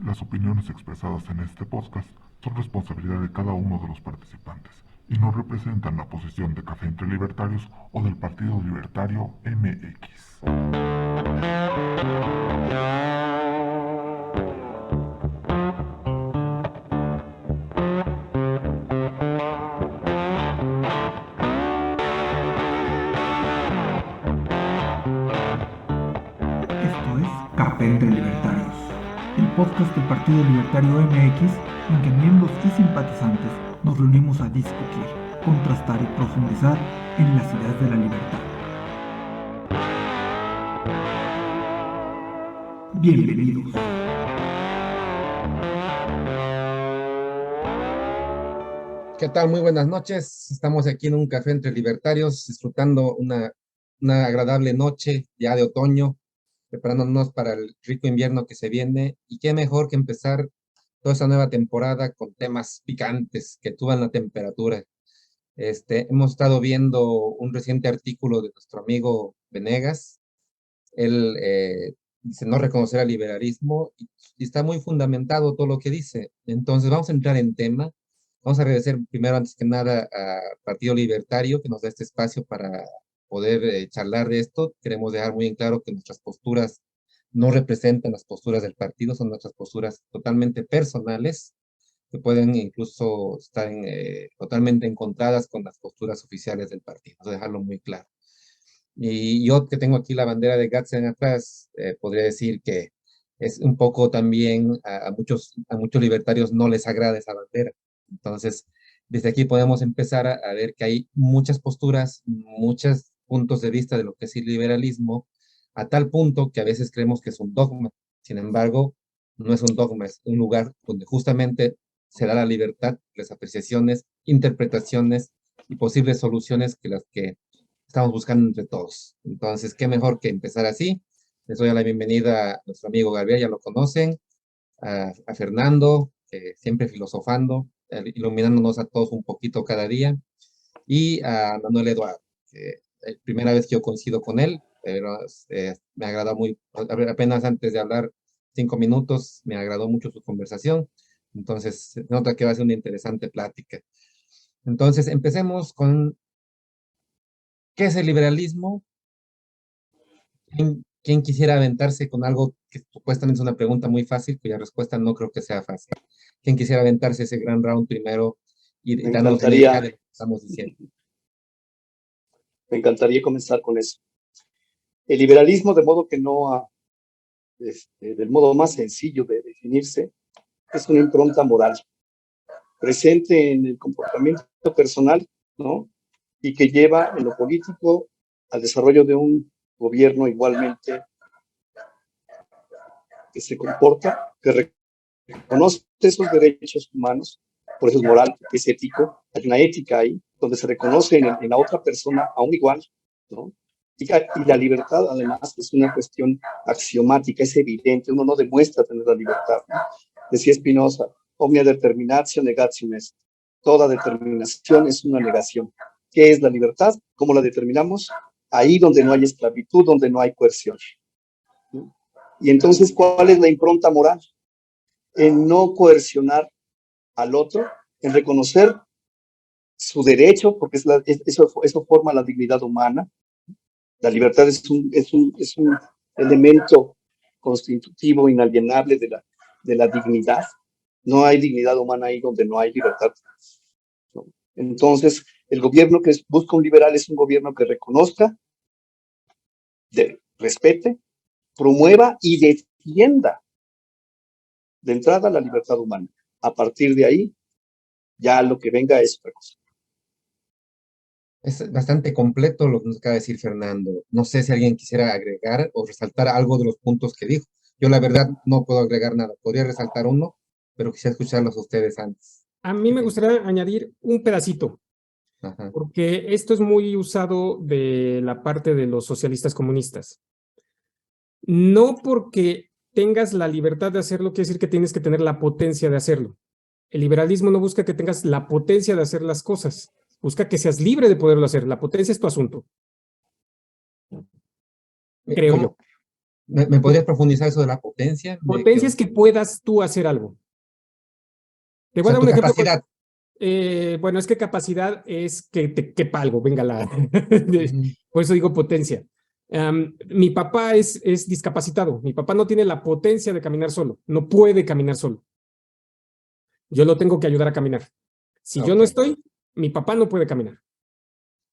Las opiniones expresadas en este podcast son responsabilidad de cada uno de los participantes y no representan la posición de Café entre Libertarios o del Partido Libertario MX. Esto es Café entre Libertarios, el podcast del Partido Libertario MX en que miembros y simpatizantes nos reunimos a discutir, contrastar y profundizar en las ideas de la libertad. Bienvenidos. ¿Qué tal? Muy buenas noches. Estamos aquí en un café entre libertarios, disfrutando una agradable noche ya de otoño, preparándonos para el rico invierno que se viene. Y qué mejor que empezar toda esta nueva temporada con temas picantes que suban la temperatura. Hemos estado viendo un reciente artículo de nuestro amigo Venegas. Él dice no reconocer al liberalismo y está muy fundamentado todo lo que dice. Entonces vamos a entrar en tema. Vamos a agradecer primero, antes que nada, al Partido Libertario que nos da este espacio para poder charlar de esto. Queremos dejar muy en claro que nuestras posturas no representan las posturas del partido, son nuestras posturas totalmente personales, que pueden incluso estar totalmente encontradas con las posturas oficiales del partido. Vamos a dejarlo muy claro. Y yo que tengo aquí la bandera de Gadsden atrás, podría decir que es un poco también a muchos libertarios no les agrada esa bandera. Entonces, desde aquí podemos empezar a ver que hay muchas posturas, muchos puntos de vista de lo que es el liberalismo, a tal punto que a veces creemos que es un dogma. Sin embargo, no es un dogma, es un lugar donde justamente se da la libertad, las apreciaciones, interpretaciones y posibles soluciones que las que estamos buscando entre todos. Entonces, qué mejor que empezar así. Les doy la bienvenida a nuestro amigo Gabriel, ya lo conocen, a Fernando, siempre filosofando, iluminándonos a todos un poquito cada día, y a Manuel Eduardo, que es primera vez que yo coincido con él, pero me agradó muy, apenas antes de hablar 5 minutos, me agradó mucho su conversación. Entonces, se nota que va a ser una interesante plática. Entonces, empecemos con qué es el liberalismo. ¿Quién quisiera aventarse con algo que supuestamente es una pregunta muy fácil, cuya respuesta no creo que sea fácil? ¿Quién quisiera aventarse ese gran round primero y Me darnos una idea encantaría, de lo que estamos diciendo? me encantaría comenzar con eso. El liberalismo, de modo que no del modo más sencillo de definirse, es una impronta moral presente en el comportamiento personal, ¿no? Y que lleva en lo político al desarrollo de un gobierno igualmente que se comporta, que reconoce esos derechos humanos, por eso es moral, porque es ético, hay una ética ahí, donde se reconoce en la otra persona a un igual, ¿no? Y la libertad, además, es una cuestión axiomática, es evidente, uno no demuestra tener la libertad, ¿no? Decía Spinoza, omnia determinatio negatio est. Toda determinación es una negación. ¿Qué es la libertad? ¿Cómo la determinamos? Ahí donde no hay esclavitud, donde no hay coerción, ¿no? Y entonces, ¿cuál es la impronta moral? En no coercionar al otro, en reconocer su derecho, porque eso forma la dignidad humana. La libertad es un elemento constitutivo inalienable de la dignidad. No hay dignidad humana ahí donde no hay libertad, ¿no? Entonces, el gobierno que busca un liberal es un gobierno que reconozca, respete, promueva y defienda de entrada la libertad humana. A partir de ahí, ya lo que venga es otra cosa. Es bastante completo lo que nos acaba de decir Fernando. No sé si alguien quisiera agregar o resaltar algo de los puntos que dijo. Yo la verdad no puedo agregar nada. Podría resaltar uno, pero quisiera escucharlos a ustedes antes. A mí me gustaría añadir un pedacito, Ajá. porque esto es muy usado de la parte de los socialistas comunistas. No porque tengas la libertad de hacerlo, quiere decir que tienes que tener la potencia de hacerlo. El liberalismo no busca que tengas la potencia de hacer las cosas, busca que seas libre de poderlo hacer. La potencia es tu asunto, creo Como, yo. ¿Me podrías profundizar eso de la potencia? Potencia es que puedas tú hacer algo. Te O voy a sea, dar tu un ejemplo. capacidad. Bueno, es que capacidad es que te quepa algo, venga la. Ujú. Por eso digo potencia. Mi papá es discapacitado. Mi papá no tiene la potencia de caminar solo. No puede caminar solo. Yo lo tengo que ayudar a caminar. Si yo no Ok, estoy, mi papá no puede caminar.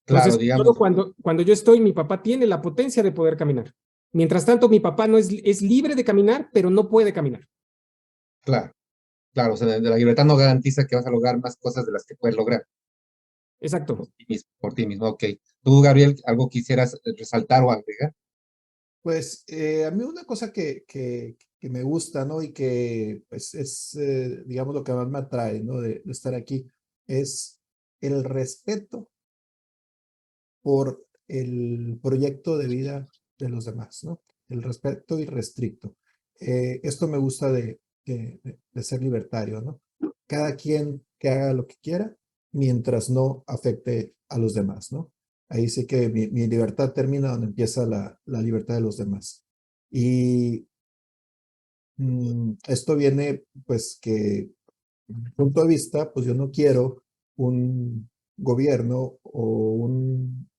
claro, Entonces, solo digamos, cuando yo estoy, mi papá tiene la potencia de poder caminar. Mientras tanto, mi papá no es libre de caminar, pero no puede caminar. claro, claro, o sea, de la libertad no garantiza que vas a lograr más cosas de las que puedes lograr Exacto. por ti mismo. Ok. Tú, Gabriel, ¿algo quisieras resaltar o agregar? Pues a mí una cosa que me gusta, ¿no? Y que pues, es, digamos, lo que más me atrae, ¿no? De estar aquí, es el respeto por el proyecto de vida de los demás, ¿no? El respeto irrestricto. Esto me gusta de ser libertario, ¿no? Cada quien que haga lo que quiera mientras no afecte a los demás, ¿no? Ahí sí que mi libertad termina donde empieza la libertad de los demás. Y esto viene, pues, que, desde mi punto de vista, pues yo no quiero un gobierno o un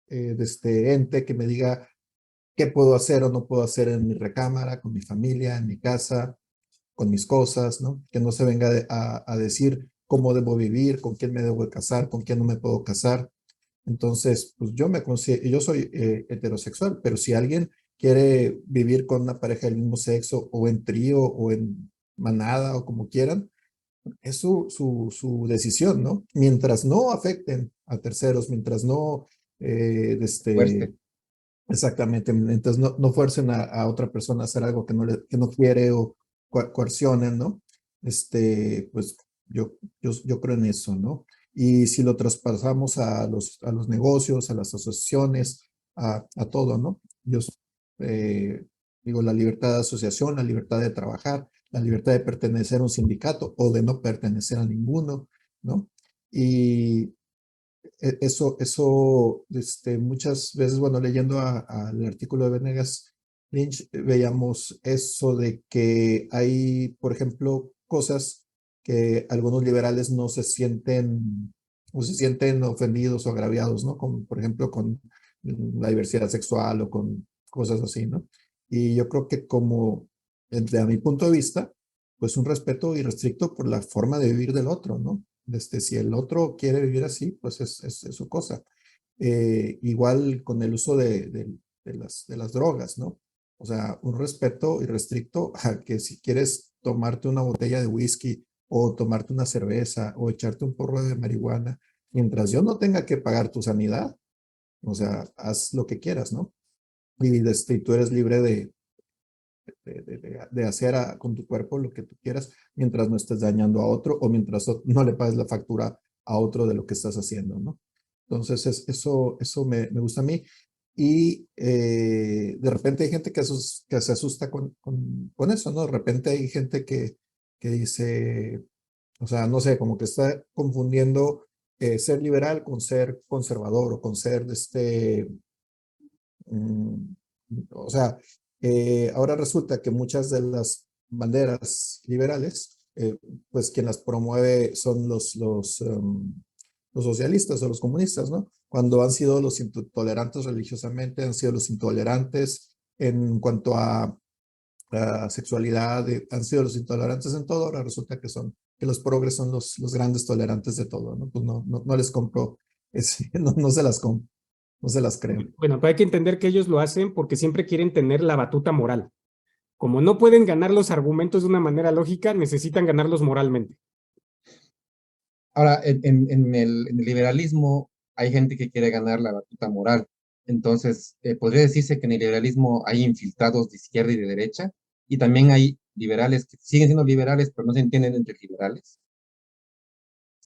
de este ente que me diga qué puedo hacer o no puedo hacer en mi recámara, con mi familia, en mi casa, con mis cosas, ¿no? Que no se venga a decir cómo debo vivir, con quién me debo casar, con quién no me puedo casar. Entonces, pues yo me considero, yo soy heterosexual, pero si alguien quiere vivir con una pareja del mismo sexo o en trío o en manada o como quieran, es su decisión, ¿no? Mientras no afecten a terceros, mientras no, Fuerte. exactamente, mientras no fuercen a otra persona a hacer algo que no quiere o coercionen, ¿no? Pues yo creo en eso, ¿no? Y si lo traspasamos a los negocios, a las asociaciones, a todo, ¿no? Yo digo, la libertad de asociación, la libertad de trabajar, la libertad de pertenecer a un sindicato o de no pertenecer a ninguno, ¿no? Y eso, muchas veces, bueno, leyendo al artículo de Venegas Lynch, veíamos eso de que hay, por ejemplo, cosas que algunos liberales no se sienten o se sienten ofendidos o agraviados, ¿no? Como, por ejemplo, con la diversidad sexual o con cosas así, ¿no? Y yo creo que como, desde a mi punto de vista, pues un respeto irrestricto por la forma de vivir del otro, ¿no? Si el otro quiere vivir así, pues es su cosa. Igual con el uso de las drogas, ¿no? O sea, un respeto irrestricto a que si quieres tomarte una botella de whisky o tomarte una cerveza o echarte un porro de marihuana, mientras yo no tenga que pagar tu sanidad, o sea, haz lo que quieras, ¿no? Y tú eres libre de hacer con tu cuerpo lo que tú quieras mientras no estés dañando a otro o mientras no le pagues la factura a otro de lo que estás haciendo, ¿no? Entonces, eso me gusta a mí. Y de repente hay gente que se asusta con eso, ¿no? De repente hay gente que dice, o sea, no sé, como que está confundiendo ser liberal con ser conservador o con ser Mm, o sea, ahora resulta que muchas de las banderas liberales, pues quien las promueve son los socialistas o los comunistas, ¿no? Cuando han sido los intolerantes religiosamente, han sido los intolerantes en cuanto a sexualidad, han sido los intolerantes en todo, ahora resulta que los progres son los grandes tolerantes de todo, ¿no? Pues no les compro, no se las compro, no se las creo. Bueno, pero hay que entender que ellos lo hacen porque siempre quieren tener la batuta moral. Como no pueden ganar los argumentos de una manera lógica, necesitan ganarlos moralmente. Ahora, en el liberalismo hay gente que quiere ganar la batuta moral. Entonces, podría decirse que en el liberalismo hay infiltrados de izquierda y de derecha, y también hay liberales que siguen siendo liberales, pero no se entienden entre liberales.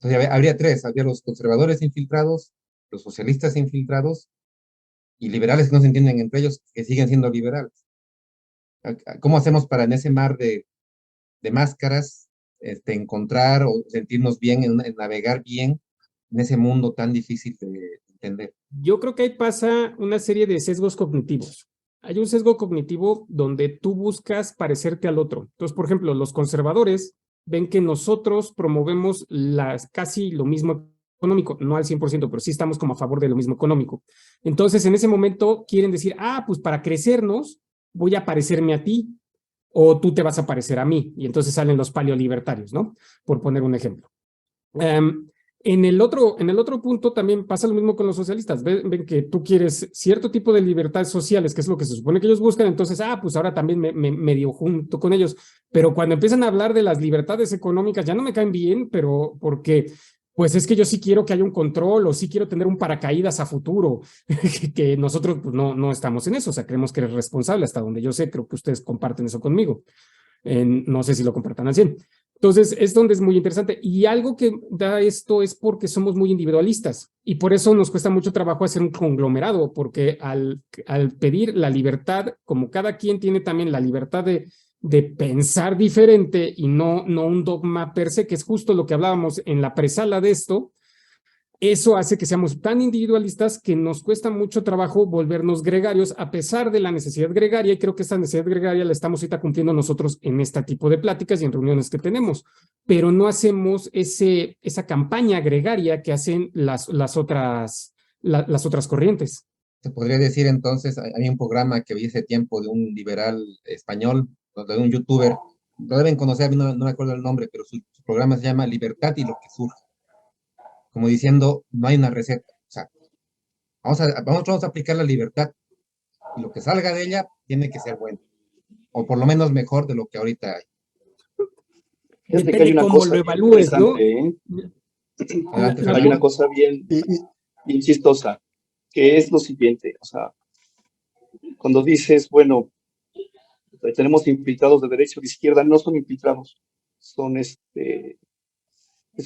Entonces, habría tres: habría los conservadores infiltrados, los socialistas infiltrados, y liberales que no se entienden entre ellos, que siguen siendo liberales. ¿Cómo hacemos para en ese mar de máscaras encontrar o sentirnos bien, en navegar bien en ese mundo tan difícil de entender? Yo creo que ahí pasa una serie de sesgos cognitivos. Hay un sesgo cognitivo donde tú buscas parecerte al otro. Entonces, por ejemplo, los conservadores ven que nosotros promovemos casi lo mismo económico, no al 100%, pero sí estamos como a favor de lo mismo económico. Entonces, en ese momento quieren decir, pues para crecernos voy a parecerme a ti o tú te vas a parecer a mí. Y entonces salen los paleolibertarios, ¿no? Por poner un ejemplo. En el otro punto también pasa lo mismo con los socialistas. Ven que tú quieres cierto tipo de libertades sociales, que es lo que se supone que ellos buscan, entonces, pues ahora también me medio junto con ellos. Pero cuando empiezan a hablar de las libertades económicas, ya no me caen bien, pero porque, pues es que yo sí quiero que haya un control o sí quiero tener un paracaídas a futuro, que nosotros pues, no estamos en eso, o sea, creemos que eres responsable hasta donde yo sé, creo que ustedes comparten eso conmigo. No sé si lo compartan al 100. Entonces, es donde es muy interesante. Y algo que da esto es porque somos muy individualistas y por eso nos cuesta mucho trabajo hacer un conglomerado, porque al pedir la libertad, como cada quien tiene también la libertad de pensar diferente y no un dogma per se, que es justo lo que hablábamos en la presala de esto, eso hace que seamos tan individualistas que nos cuesta mucho trabajo volvernos gregarios a pesar de la necesidad gregaria, y creo que esta necesidad gregaria la estamos ahorita cumpliendo nosotros en este tipo de pláticas y en reuniones que tenemos, pero no hacemos esa campaña gregaria que hacen las otras corrientes. Se podría decir entonces, hay un programa que vi hace tiempo de un liberal español, de un youtuber, lo deben conocer, a mí no me acuerdo el nombre, pero su programa se llama Libertad y lo que surge, como diciendo, no hay una receta, o sea, vamos a aplicar la libertad y lo que salga de ella tiene que ser bueno, o por lo menos mejor de lo que ahorita hay. Fíjate que hay una cómo cosa lo evalúes, ¿no? Adelante, Hay Fernando. una cosa bien chistosa, que es lo siguiente, o sea, cuando dices, bueno, tenemos infiltrados de derecha o de izquierda, no son infiltrados, son es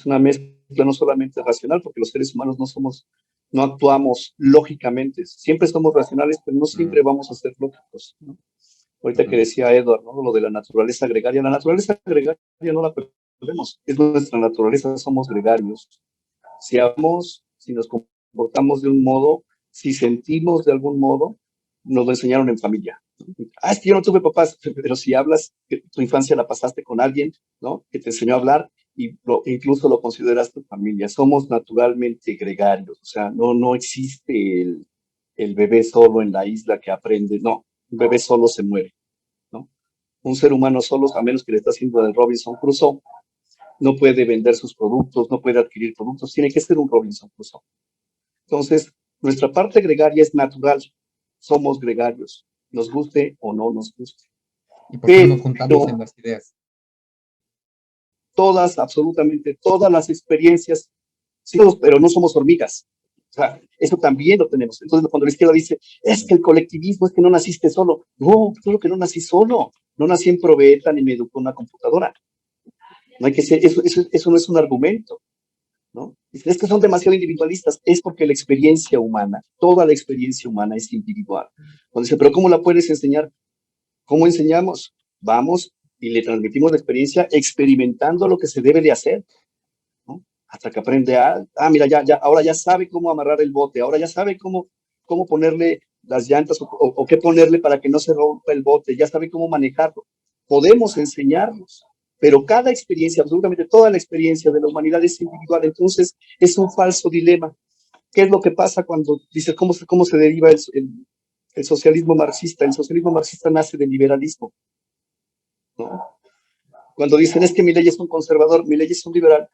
una mezcla no solamente racional, porque los seres humanos no actuamos lógicamente, siempre somos racionales, pero no siempre vamos a ser lógicos, ¿no? Ahorita que decía Edward, ¿no? Lo de la naturaleza gregaria no la perdemos, es nuestra naturaleza, somos gregarios. Si hablamos, si nos comportamos de un modo, si sentimos de algún modo, nos lo enseñaron en familia. Es que yo no tuve papás, pero si hablas, que tu infancia la pasaste con alguien, ¿no? Que te enseñó a hablar y incluso lo consideras tu familia. Somos naturalmente gregarios, o sea, no existe el bebé solo en la isla que aprende, no, un bebé solo se muere, ¿no? Un ser humano solo, a menos que le está haciendo de Robinson Crusoe, no puede vender sus productos, no puede adquirir productos, tiene que ser un Robinson Crusoe. Entonces, nuestra parte gregaria es natural, somos gregarios, nos guste o no nos guste. ¿Y por qué nos juntamos en las ideas? Absolutamente todas las experiencias, sí, pero no somos hormigas. O sea, eso también lo tenemos. Entonces, cuando la izquierda dice, es que el colectivismo, es que no naciste solo. No, solo que no nací solo. No nací en probeta ni me educó una computadora. No hay que ser, eso no es un argumento, ¿no? Es que son demasiado individualistas. Es porque la experiencia humana, toda la experiencia humana es individual. Cuando dice, pero ¿cómo la puedes enseñar? ¿Cómo enseñamos? Vamos y le transmitimos la experiencia experimentando lo que se debe de hacer, ¿no? Hasta que aprende mira, ahora ya sabe cómo amarrar el bote, ahora ya sabe cómo ponerle las llantas o qué ponerle para que no se rompa el bote, ya sabe cómo manejarlo. Podemos enseñarlos, pero cada experiencia, absolutamente toda la experiencia de la humanidad es individual, entonces es un falso dilema. ¿Qué es lo que pasa cuando dices cómo se deriva el socialismo marxista? El socialismo marxista nace del liberalismo, ¿no? Cuando dicen es que mi ley es un conservador, mi ley es un liberal,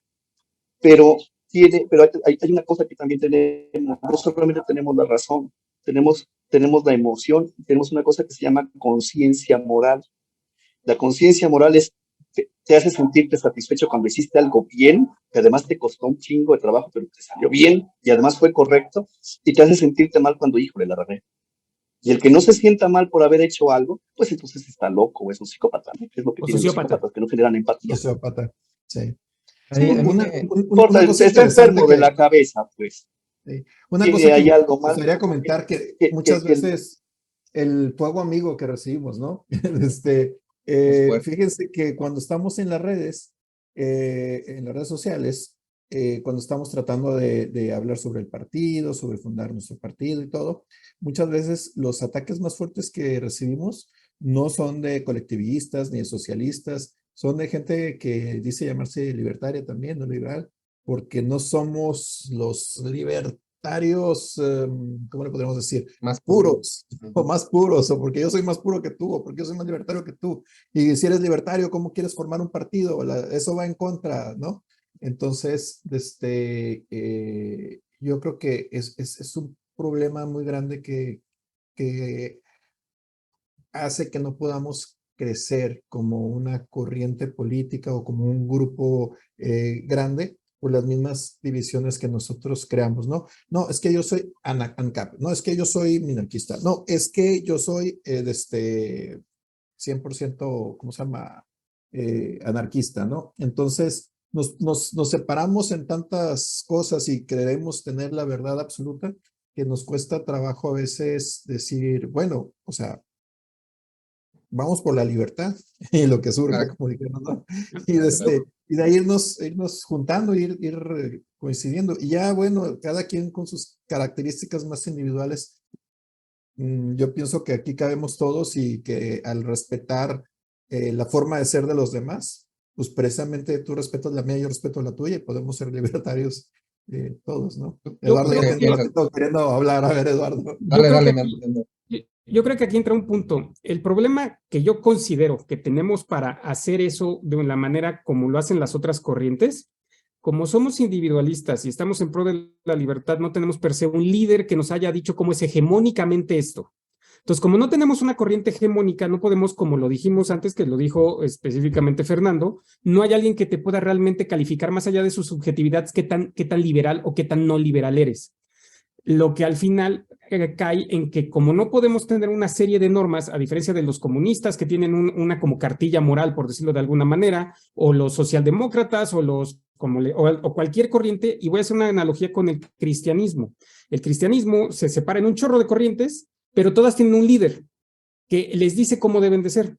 pero hay una cosa que también tenemos, no solamente tenemos la razón, tenemos la emoción, tenemos una cosa que se llama conciencia moral. La conciencia moral te hace sentirte satisfecho cuando hiciste algo bien, que además te costó un chingo de trabajo, pero te salió bien y además fue correcto, y te hace sentirte mal cuando, híjole, la regué. Y el que no se sienta mal por haber hecho algo, pues entonces está loco o es un psicópata, ¿no? Que es lo que tienen los psicópatas, que no generan empatía. Sociópata, sí. Sí, Una cosa está enfermo de la cabeza, pues. Sí. Una cosa que hay algo más. gustaría comentar que muchas veces el fuego amigo que recibimos, ¿no? Fíjense que cuando estamos en las redes sociales, cuando estamos tratando de hablar sobre el partido, sobre fundar nuestro partido y todo, muchas veces los ataques más fuertes que recibimos no son de colectivistas ni de socialistas, son de gente que dice llamarse libertaria también, no liberal, porque no somos los libertarios, ¿cómo le podríamos decir? Más Puros, Ujú. o más puros, o porque yo soy más puro que tú, o porque yo soy más libertario que tú. Y si eres libertario, ¿cómo quieres formar un partido? Eso va en contra, ¿no? Entonces, yo creo que es un problema muy grande que hace que no podamos crecer como una corriente política o como un grupo grande por las mismas divisiones que nosotros creamos, ¿no? No, es que yo soy ANCAP, no, es que yo soy minarquista, no, es que yo soy 100%, ¿cómo se llama? Anarquista, ¿no? Entonces, nos separamos en tantas cosas y creemos tener la verdad absoluta que nos cuesta trabajo a veces decir, bueno, o sea, vamos por la libertad y lo que surja, Exacto. como dijeron, ¿no? Y de ahí irnos juntando, ir coincidiendo. Y ya, bueno, cada quien con sus características más individuales. Yo pienso que aquí cabemos todos y que al respetar la forma de ser de los demás, pues precisamente tú respetas la mía, yo respeto la tuya y podemos ser libertarios todos, ¿no? Yo Eduardo ya creo tiene que, ratito queriendo hablar. A ver, Eduardo. yo Dale, creo que dale, aquí, yo creo que aquí entra un punto. El problema que yo considero que tenemos para hacer eso de la manera como lo hacen las otras corrientes, como somos individualistas y estamos en pro de la libertad, no tenemos per se un líder que nos haya dicho cómo es hegemónicamente esto. Entonces, como no tenemos una corriente hegemónica, no podemos, como lo dijimos antes, que lo dijo específicamente Fernando, no hay alguien que te pueda realmente calificar más allá de su subjetividad qué tan liberal o qué tan no liberal eres. Lo que al final cae en que como no podemos tener una serie de normas, a diferencia de los comunistas que tienen una como cartilla moral, por decirlo de alguna manera, o los socialdemócratas o o cualquier corriente, y voy a hacer una analogía con el cristianismo. El cristianismo se separa en un chorro de corrientes, pero todas tienen un líder que les dice cómo deben de ser,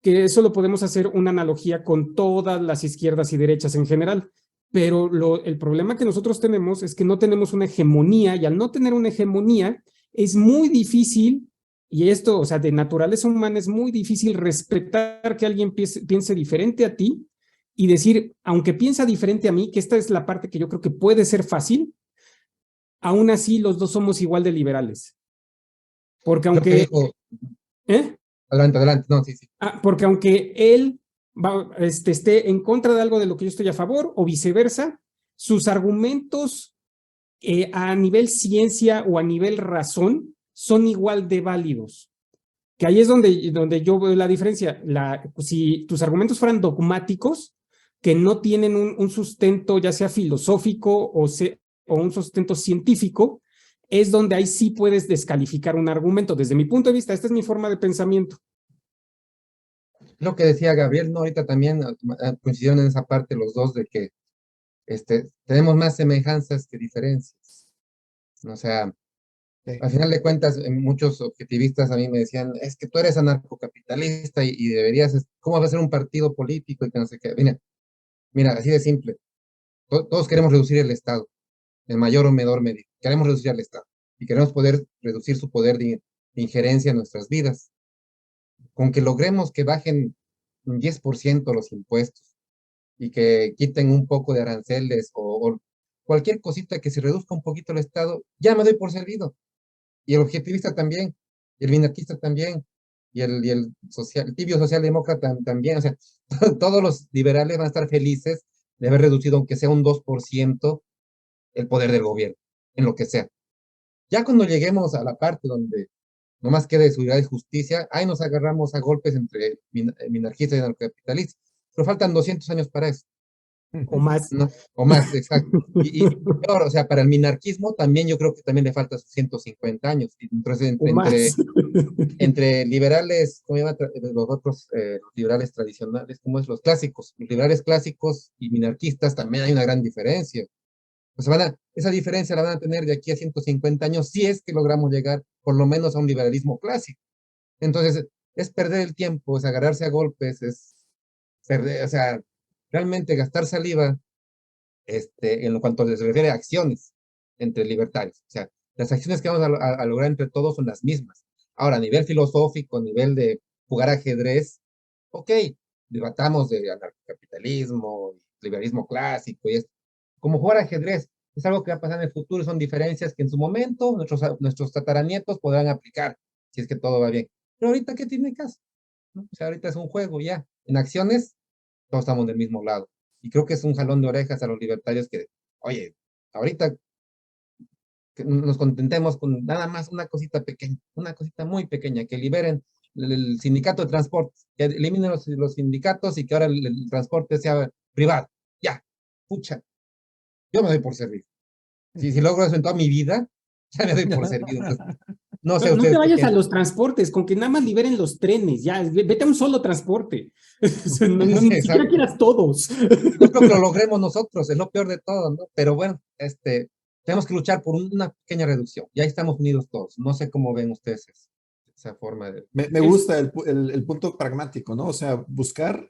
que eso lo podemos hacer una analogía con todas las izquierdas y derechas en general. Pero el problema que nosotros tenemos es que no tenemos una hegemonía, y al no tener una hegemonía es muy difícil, y esto, o sea, de naturaleza humana es muy difícil respetar que alguien piense diferente a ti y decir, aunque piensa diferente a mí, que esta es la parte que yo creo que puede ser fácil, aún así los dos somos igual de liberales. Porque Lo que aunque, dijo, ¿eh? adelante, adelante, no, sí, sí. Porque aunque él esté en contra de algo de lo que yo estoy a favor o viceversa, sus argumentos a nivel ciencia o a nivel razón son igual de válidos. Que ahí es donde yo veo la diferencia. Si tus argumentos fueran dogmáticos, que no tienen un sustento ya sea filosófico o un sustento científico, es donde ahí sí puedes descalificar un argumento. Desde mi punto de vista, esta es mi forma de pensamiento. Lo que decía Gabriel, ¿no? Ahorita también coincidieron en esa parte los dos de que tenemos más semejanzas que diferencias. O sea, al final de cuentas, muchos objetivistas a mí me decían, es que tú eres anarcocapitalista y deberías, ¿cómo va a ser un partido político? Y que no sé qué. Mira, así de simple. Todos queremos reducir el Estado, en mayor o menor medida. Queremos reducir al Estado y queremos poder reducir su poder de injerencia en nuestras vidas. Con que logremos que bajen un 10% los impuestos y que quiten un poco de aranceles o cualquier cosita que se reduzca un poquito el Estado, ya me doy por servido. Y el objetivista también, y el minarquista también, el tibio socialdemócrata también. O sea, todos los liberales van a estar felices de haber reducido, aunque sea un 2%, el poder del gobierno, en lo que sea. Ya cuando lleguemos a la parte donde no más quede seguridad y justicia, ahí nos agarramos a golpes entre minarquistas y anarcocapitalistas. Pero faltan 200 años para eso, O más. ¿no? O más, exacto. Y peor, o sea, para el minarquismo también yo creo que también le falta sus 150 años. Entonces, O más. entre liberales, ¿cómo se llama? Los otros los liberales tradicionales, ¿cómo es? Los clásicos. Los liberales clásicos y minarquistas también hay una gran diferencia. O sea, esa diferencia la van a tener de aquí a 150 años si es que logramos llegar por lo menos a un liberalismo clásico. Entonces, es perder el tiempo, es agarrarse a golpes, es perder, o sea, realmente gastar saliva en cuanto se refiere a acciones entre libertarios. O sea, las acciones que vamos a lograr entre todos son las mismas. Ahora, a nivel filosófico, a nivel de jugar ajedrez, ok, debatamos de anarcocapitalismo, liberalismo clásico y esto. Como jugar ajedrez es algo que va a pasar en el futuro, son diferencias que en su momento nuestros tataranietos podrán aplicar, si es que todo va bien. Pero ahorita, ¿qué tiene caso? ¿No? O sea, ahorita es un juego ya. En acciones, todos estamos del mismo lado. Y creo que es un jalón de orejas a los libertarios que, oye, ahorita que nos contentemos con nada más una cosita pequeña, una cosita muy pequeña, que liberen el sindicato de transporte, que eliminen los sindicatos y que ahora el transporte sea privado. Ya, pucha, yo me doy por servido. Si logro eso en toda mi vida, ya me doy por servido. Entonces, no sé No te ustedes qué vayas a piensan. los transportes, con que nada más liberen los trenes, ya, vete a un solo transporte. Sí, Ni siquiera exacto. quieras todos. No creo que lo logremos nosotros, es lo peor de todo, ¿no? Pero bueno, tenemos que luchar por una pequeña reducción. Ya estamos unidos todos. No sé cómo ven ustedes esa forma de... Me gusta el punto pragmático, ¿no? O sea, buscar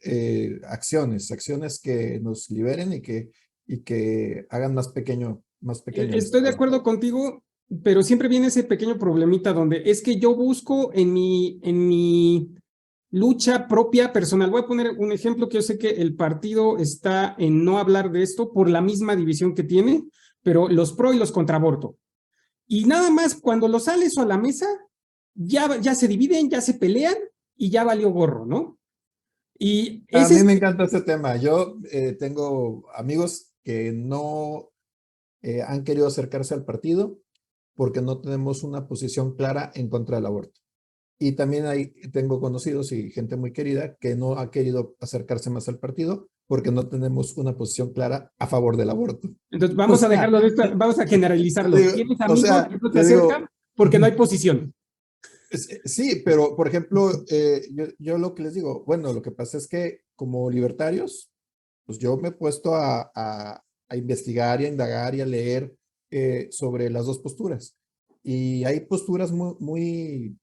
acciones que nos liberen y que hagan más pequeño Estoy de esto. acuerdo contigo, pero siempre viene ese pequeño problemita donde es que yo busco en mi lucha propia personal. Voy a poner un ejemplo que yo sé que el partido está en no hablar de esto por la misma división que tiene, pero los pro y los contra aborto. Y nada más cuando lo sale eso a la mesa, ya se dividen, ya se pelean y ya valió gorro, ¿no? Y A ese mí es me encanta este tema. Yo tengo amigos que no han querido acercarse al partido porque no tenemos una posición clara en contra del aborto. Y también tengo conocidos y gente muy querida que no ha querido acercarse más al partido porque no tenemos una posición clara a favor del aborto. Entonces, O vamos a sea, dejarlo de esta, vamos a generalizarlo. digo, Tienes o amigos sea, que no te yo digo, acercan porque no hay posición. sí, pero por ejemplo, yo lo que les digo, bueno, lo que pasa es que como libertarios, pues yo me he puesto a investigar y a indagar y a leer sobre las dos posturas. Y hay posturas muy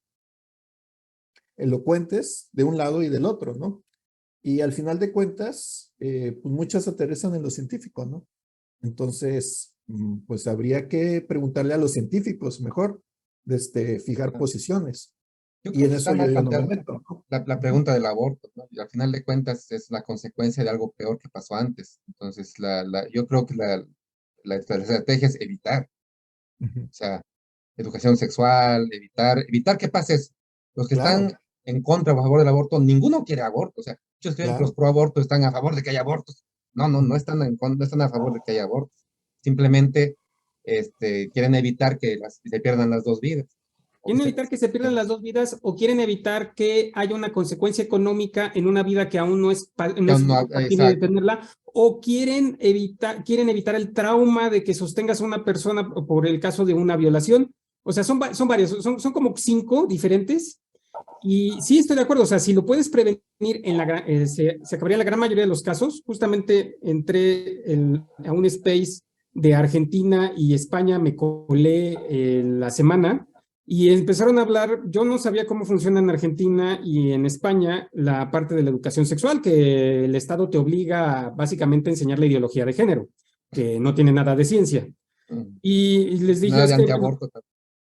elocuentes de un lado y del otro, ¿no? Y al final de cuentas, pues muchas aterrizan en lo científico, ¿no? Entonces, pues habría que preguntarle a los científicos mejor, fijar posiciones. Yo Y creo en que está eso yo mal no me planteado meto, ¿no? la pregunta del aborto, ¿no? Y al final de cuentas es la consecuencia de algo peor que pasó antes. Entonces, yo creo que la estrategia es evitar, Ujú. o sea, educación sexual, evitar que pase eso. Los que Claro, están en contra o a favor del aborto, ninguno quiere aborto. O sea, muchos creen que los claro. pro aborto están a favor de que haya abortos. No, no, no Ujú. están no están a favor de que haya abortos. Simplemente quieren evitar que se pierdan las dos vidas. Quieren evitar que se pierdan las dos vidas o quieren evitar que haya una consecuencia económica en una vida que aún no es factible de Exacto. tenerla, o quieren evitar el trauma de que sostengas a una persona por el caso de una violación. O sea, son varios, son como 5 diferentes. Y sí, estoy de acuerdo. O sea, si lo puedes prevenir, se acabaría la gran mayoría de los casos. Justamente entré a un space de Argentina y España, me colé la semana y empezaron a hablar. Yo no sabía cómo funciona en Argentina y en España la parte de la educación sexual, que el Estado te obliga básicamente a enseñar la ideología de género, que no tiene nada de ciencia. Y les dije, Nada es de que antiaborto.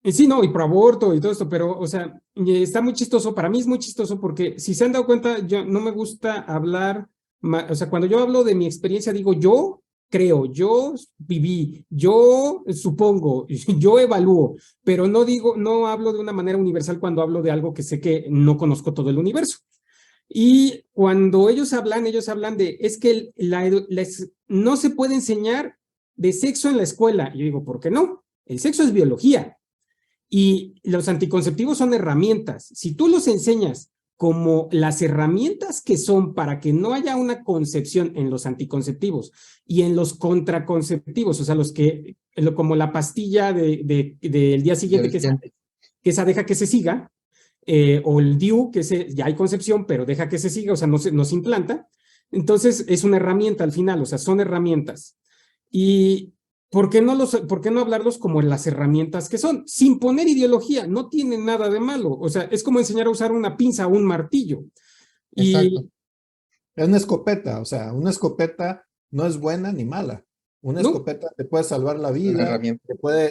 sí, no, y pro aborto y todo esto, pero, o sea, está muy chistoso. Para mí es muy chistoso porque si se han dado cuenta, yo no me gusta hablar, o sea, cuando yo hablo de mi experiencia, digo yo creo, yo viví, yo supongo, yo evalúo, pero no hablo de una manera universal cuando hablo de algo que sé que no conozco todo el universo. Y cuando ellos hablan de, es que no se puede enseñar de sexo en la escuela. Y yo digo, ¿por qué no? El sexo es biología. Y los anticonceptivos son herramientas. Si tú los enseñas como las herramientas que son para que no haya una concepción en los anticonceptivos y en los contraconceptivos, o sea, como la pastilla del día siguiente que esa deja que se siga, o el DIU, ya hay concepción, pero deja que se siga, o sea, no se implanta. Entonces, es una herramienta al final, o sea, son herramientas. Y ¿por qué no hablarlos como las herramientas que son? Sin poner ideología, no tiene nada de malo. O sea, es como enseñar a usar una pinza o un martillo. Exacto. Y Es una escopeta, o sea, una escopeta no es buena ni mala. Una ¿no? escopeta te puede salvar la Una vida, herramienta.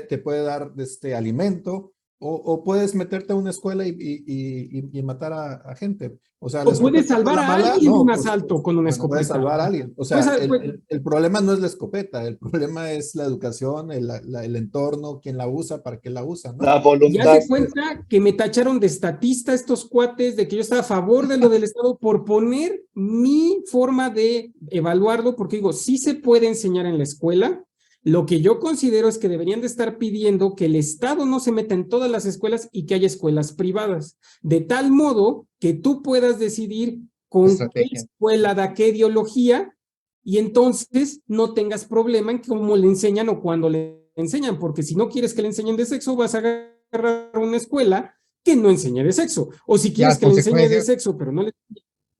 te puede dar alimento, o puedes meterte a una escuela y matar a gente. O sea, la O puedes escopeta no es salvar la a mala, alguien de no, un pues asalto con una puedes escopeta. salvar a alguien. O Pues, sea, pues, el problema no es la escopeta, el problema es la educación, el entorno, quién la usa, para qué la usa, ¿no? La y haz voluntad. de cuenta que me tacharon de estatista estos cuates, de que yo estaba a favor de lo del Estado por poner mi forma de evaluarlo, porque digo, sí se puede enseñar en la escuela. Lo que yo considero es que deberían de estar pidiendo que el Estado no se meta en todas las escuelas y que haya escuelas privadas, de tal modo que tú puedas decidir con qué Estrategia. escuela da qué ideología y entonces no tengas problema en cómo le enseñan o cuándo le enseñan, porque si no quieres que le enseñen de sexo, vas a agarrar una escuela que no enseñe de sexo, o si Ya quieres las que le enseñe de consecuencias. sexo, pero no le...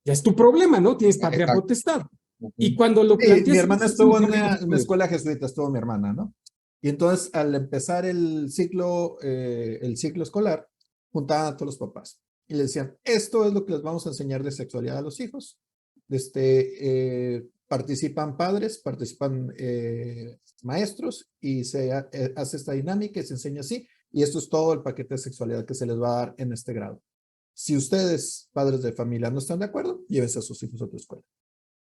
Ya es tu problema, ¿no? Tienes patria Exacto. potestad. Ujú. Y cuando lo Mi planteas... hermana estuvo en no una puedes. escuela jesuita, estuvo mi hermana, ¿no? Y entonces, al empezar el ciclo escolar, juntaban a todos los papás y le decían, esto es lo que les vamos a enseñar de sexualidad a los hijos. Participan padres, participan maestros y se hace esta dinámica y se enseña así. Y esto es todo el paquete de sexualidad que se les va a dar en este grado. Si ustedes, padres de familia, no están de acuerdo, llévense a sus hijos a otra escuela.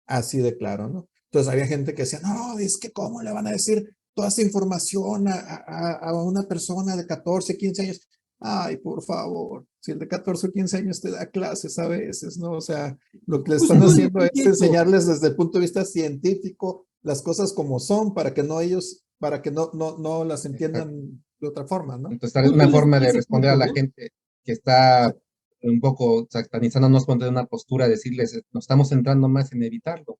Así de claro, ¿no? Entonces había gente que decía, no, es que cómo le van a decir toda esta información a una persona de 14, 15 años. Ay, por favor, si el de 14 o 15 años te da clases a veces, ¿no? O sea, lo que le Pues están no le haciendo es dije eso. enseñarles desde el punto de vista científico las cosas como son para que no ellos, para que no las entiendan de otra forma, ¿no? Entonces, tal vez Justo una les forma di de ese responder a punto, la ¿no? gente que está un poco satanizándonos poner una postura, decirles, nos estamos centrando más en evitarlo.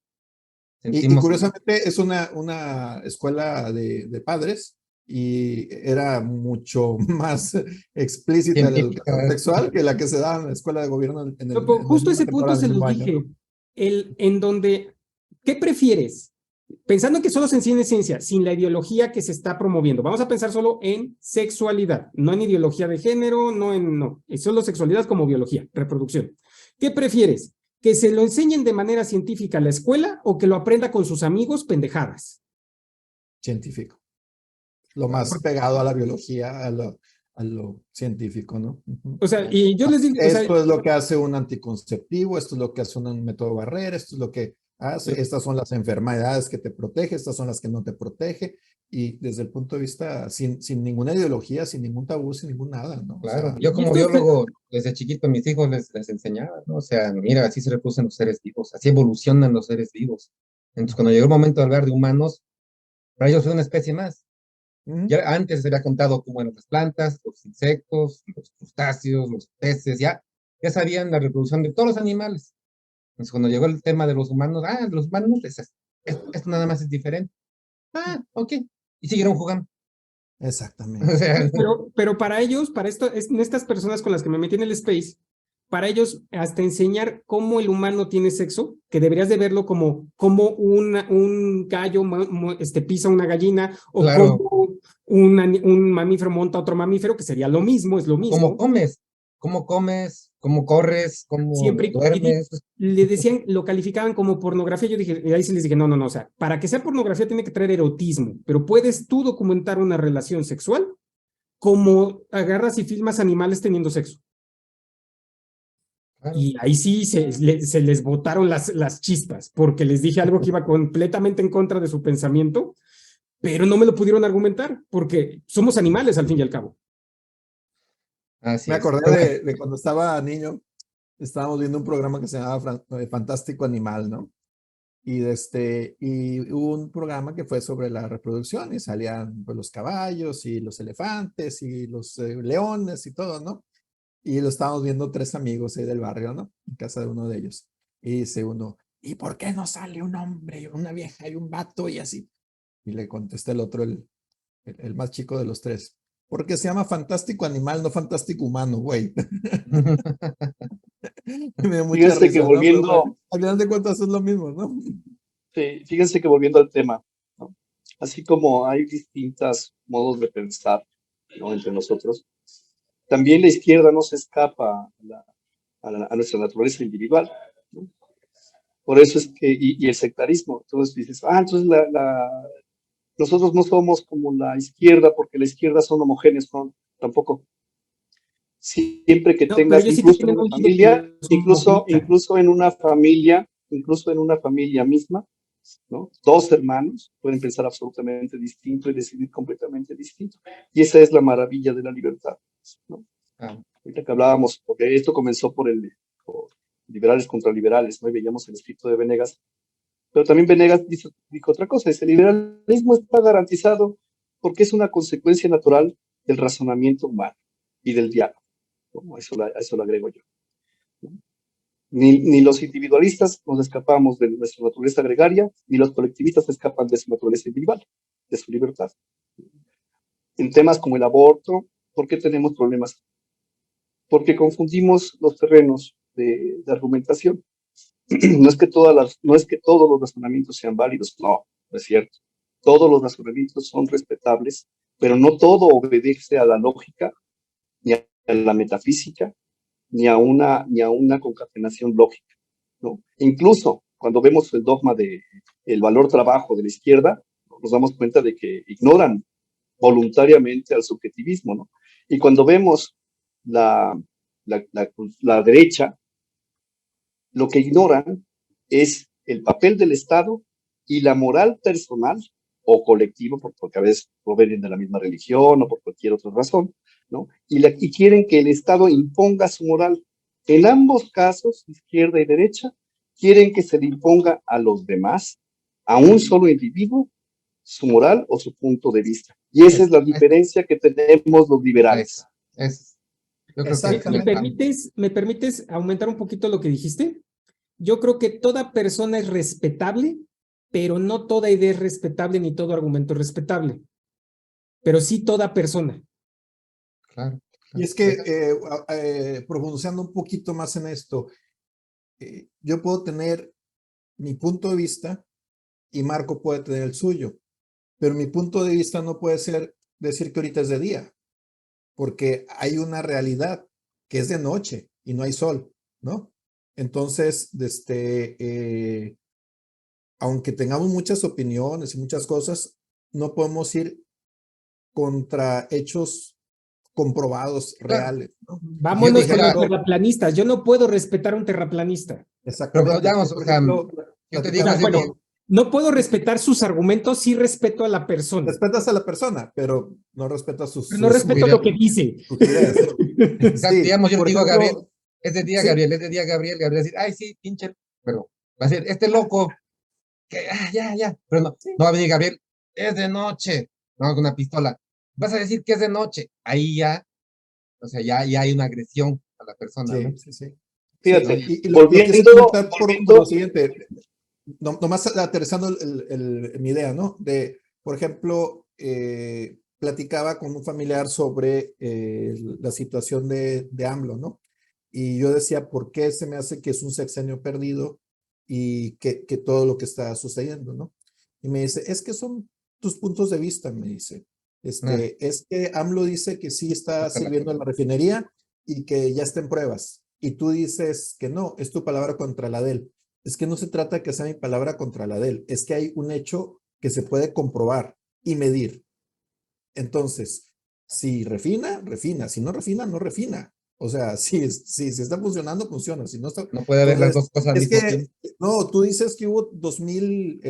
Y Sentimos, curiosamente es una escuela de padres y era mucho más explícita la educación científica. sexual que la que se da en la escuela de gobierno en la Justo misma ese punto temporada se del los mismo año, dije. ¿no? En donde, ¿qué prefieres? Pensando que solo se enseña ciencia, sin la ideología que se está promoviendo. Vamos a pensar solo en sexualidad, no en ideología de género, no, es solo sexualidad como biología, reproducción. ¿Qué prefieres? ¿Que se lo enseñen de manera científica a la escuela o que lo aprenda con sus amigos pendejadas? Científico. Lo más pegado a la biología, a lo científico, ¿no? Ujú. O sea, y yo les digo, o sea, Esto es lo que hace un anticonceptivo, esto es lo que hace un método barrera, esto es lo que hace, estas son las enfermedades que te protege, estas son las que no te protege, y desde el punto de vista, sin ninguna ideología, sin ningún tabú, sin ningún nada, ¿no? O Claro, sea, yo y como esto se, biólogo, desde chiquito a mis hijos les enseñaba, ¿no? O sea, mira, así se reproducen los seres vivos, así evolucionan los seres vivos. Entonces, cuando llegó el momento de hablar de humanos, para ellos fue una especie más. ujú, Ya antes se había contado cómo eran las plantas, los insectos, los crustáceos, los peces, ya sabían la reproducción de todos los animales. Entonces, cuando llegó el tema de los humanos, esto nada más es diferente. Ah, ok. Y siguieron jugando. O exactamente. sea, pero para ellos, para estas personas con las que me metí en el space, para ellos hasta enseñar cómo el humano tiene sexo, que deberías de verlo como un gallo pisa una gallina o claro, como un mamífero monta otro mamífero, que sería lo mismo, es lo cómo mismo. comes, cómo corres, cómo Siempre, duermes. le decían, lo calificaban como pornografía. Yo dije, y ahí sí les dije, no, o sea, para que sea pornografía tiene que traer erotismo, pero puedes tú documentar una relación sexual como agarras y filmas animales teniendo sexo. Claro. Y ahí sí se les botaron las chispas, porque les dije algo que iba completamente en contra de su pensamiento, pero no me lo pudieron argumentar, porque somos animales al fin y al cabo. Así Me es. acordé Pero bueno, de cuando estaba niño, estábamos viendo un programa que se llamaba Fantástico Animal, ¿no? Y hubo un programa que fue sobre la reproducción y salían pues, los caballos y los elefantes y los leones y todo, ¿no? Y lo estábamos viendo tres amigos ahí del barrio, ¿no? En casa de uno de ellos. Y dice uno, ¿y por qué no sale un hombre, una vieja y un vato y así? Y le contesta el otro, el más chico de los tres. Porque se llama Fantástico Animal, no Fantástico Humano, güey. Me dio mucha Fíjense que risa, ¿no? Pero pues, volviendo, al final de cuentas es lo mismo, ¿no? sí, fíjense que volviendo al tema, ¿no? Así como hay distintos modos de pensar, ¿no? Entre nosotros, también la izquierda no se escapa a nuestra naturaleza individual, ¿no? Por eso es que, y el sectarismo, entonces dices, entonces nosotros no somos como la izquierda, porque la izquierda son homogéneos, no, tampoco. Siempre que No, pero tengas, ellos sí te incluso en tienen una un líder familia, que es homogenista. incluso en una familia misma, ¿no? Dos hermanos pueden pensar absolutamente distinto y decidir completamente distinto. Y esa es la maravilla de la libertad, ¿no? Ah, Ahorita que hablábamos, porque esto comenzó por liberales contra liberales, ¿no? Y veíamos el escrito de Venegas, pero también Venegas dijo otra cosa, dice, el liberalismo está garantizado porque es una consecuencia natural del razonamiento humano y del diálogo, ¿no? A eso lo agrego yo, ¿no? Ni los individualistas nos escapamos de nuestra naturaleza gregaria, ni los colectivistas escapan de su naturaleza individual, de su libertad. En temas como el aborto, ¿por qué tenemos problemas? Porque confundimos los terrenos de argumentación. No es que todos los razonamientos sean válidos, no es cierto. Todos los razonamientos son respetables, pero no todo obedece a la lógica, ni a la metafísica, ni a una concatenación lógica, ¿no? Incluso cuando vemos el dogma de el valor trabajo de la izquierda, nos damos cuenta de que ignoran voluntariamente al subjetivismo, ¿no? Y cuando vemos la, la derecha, lo que ignoran es el papel del Estado y la moral personal o colectiva, porque a veces provienen de la misma religión o por cualquier otra razón, ¿no? Y quieren que el Estado imponga su moral. En ambos casos, izquierda y derecha, quieren que se le imponga a los demás, a un solo individuo, su moral o su punto de vista. Y esa es la diferencia que tenemos los liberales. Yo creo que Exactamente. Me permites aumentar un poquito lo que dijiste? Yo creo que toda persona es respetable, pero no toda idea es respetable ni todo argumento es respetable. Pero sí toda persona. claro. Y es que, profundizando un poquito más en esto, yo puedo tener mi punto de vista y Marco puede tener el suyo, pero mi punto de vista no puede ser decir que ahorita es de día, porque hay una realidad que es de noche y no hay sol, ¿no? Entonces, aunque tengamos muchas opiniones y muchas cosas, no podemos ir contra hechos comprobados, Claro. reales, ¿no? Y si yo te Vámonos con los dijera, terraplanistas. Yo no puedo respetar a un terraplanista. pero Exactamente. digamos, Por o sea, ejemplo, yo te O digo sea, platicaba así bueno, de, con, no puedo respetar sus argumentos, sí respeto a la persona. respetas a la persona, pero no respetas Pero no respeto lo que dice. sus ideas. exacto, Sí, digamos, yo por te digo a Gabriel, ejemplo, es de día, sí, Gabriel, es de día, Gabriel, Gabriel va a decir, ay, sí, pinche, pero va a decir, este loco, que, ya, pero no, sí, no va a venir Gabriel, es de noche, no, con una pistola, vas a decir que es de noche, ahí ya, o sea, ya hay una agresión a la persona, ¿no? sí, sí. Sí, Fíjate, y lo quise volviendo, comentar por lo volviendo, siguiente, nomás aterrizando mi idea, ¿no? Por ejemplo, platicaba con un familiar sobre la situación de AMLO, ¿no? Y yo decía, ¿por qué se me hace que es un sexenio perdido y que todo lo que está sucediendo, ¿no? Y me dice, es que son tus puntos de vista, me dice. Ah, Es que AMLO dice que sí está hasta la sirviendo en la refinería y que ya está en pruebas. Y tú dices que no, es tu palabra contra la de él. Es que no se trata de que sea mi palabra contra la de él, es que hay un hecho que se puede comprobar y medir. Entonces, si refina, refina, si no refina, no refina. O sea, si está funcionando, funciona. Si no está. no puede haber las Entonces, dos cosas al es mismo que, tiempo. no, tú dices que hubo 2,000,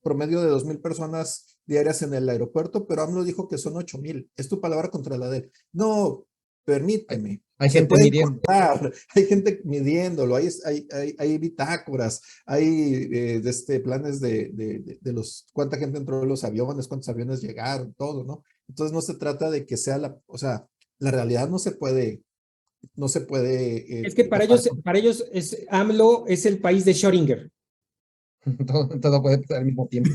promedio de 2,000 personas diarias en el aeropuerto, pero AMLO dijo que son 8,000. Es tu palabra contra la de él. No, Hay, permíteme. hay Se gente pueden midiendo. contar, hay gente midiéndolo, hay bitácoras, hay planes de los, cuánta gente entró en los aviones, cuántos aviones llegaron, todo, ¿no? Entonces no se trata de que sea o sea, la realidad no se puede Es que tapar. para ellos AMLO es el país de Schrödinger. Todo puede pasar al mismo tiempo.